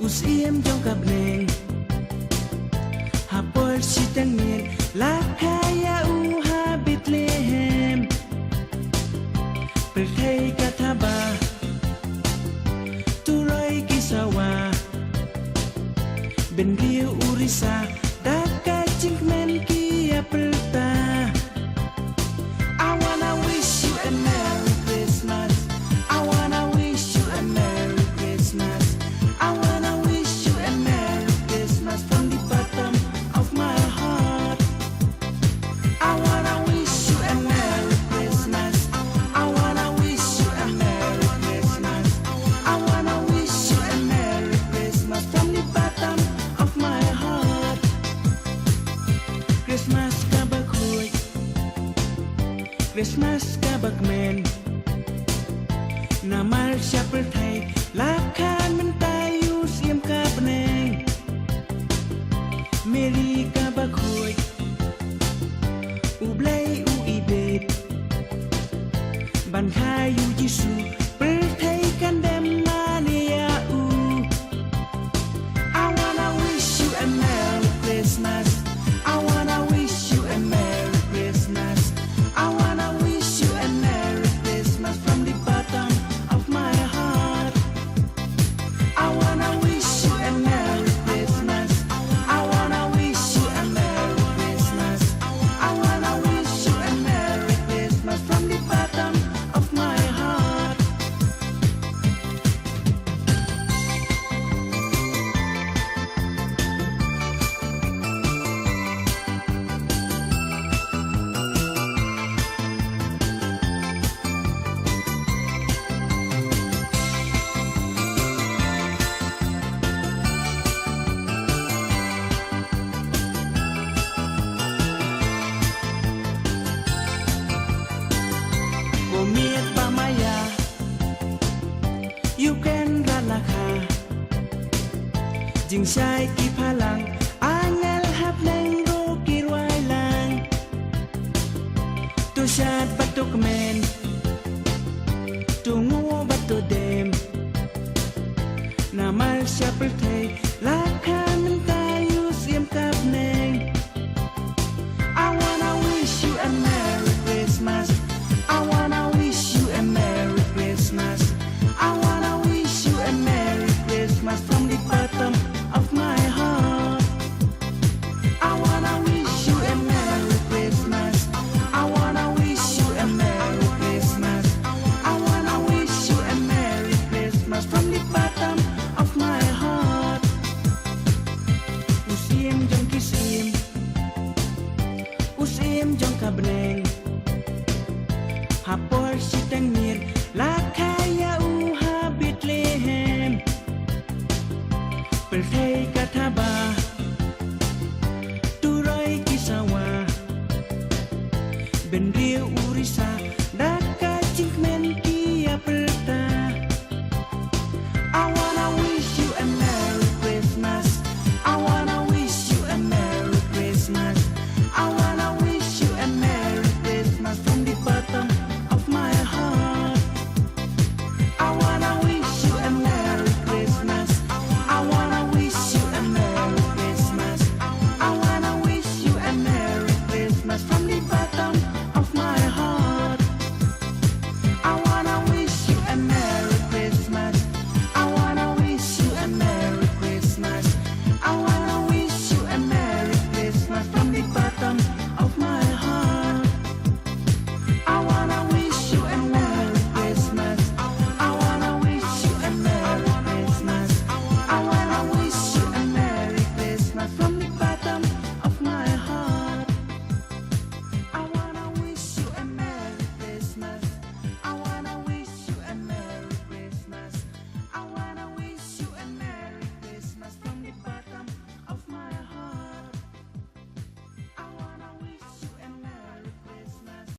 Usiam jong kabneng Hapol sitang miet Lakaya uha Bethlehem Perthei kathaba Turoy kisawa Ben Rio Urisa Daka Cinkmen Kia Pelta I wanna wish you a Merry Christmas I wanna wish you a Merry Christmas I wanna wish you a Merry Christmas from the bottom of my heart I wanna wish you a Merry Christmas I wanna wish you a Merry Christmas I wanna wish you a Merry Christmas from the bottom of my heart Christmas kabak huy Christmas kabak men Namal siya perthei Lakhan mentayu siam kabneng Meri kabak huy Ublay uibet Ban kayu Jisu Perthei kandem mania u I wanna wish you a Merry Christmas I wanna wish you a Merry Christmas I wanna wish you a Merry Christmas from the bottom of my heart I wanna wish you a Merry Christmas I wanna wish you a Merry Christmas I wanna wish you a Merry Christmas from the bottom of my heart Miet pamaya You can ralakha Jing sai ki phalang Angel hap neng ro kirwai lang Tu shat batuk men Tu ngu batu dem Namal siya perthei Lakha mentayu siam kap neng I wanna wish you a Merry Christmas I wanna wish you a Merry Christmas I wanna wish you a Merry Christmas from the bottom of my heart I wanna wish you a Merry Christmas I wanna wish you a Merry Christmas I wanna wish you a Merry Christmas from the bottom of my heart Usim jong kisim Usim jong kabneng Hapol sitang mir Lakaya uha Bethlehem Perthei kathaba Turoy kisawa Ben Rio Urisa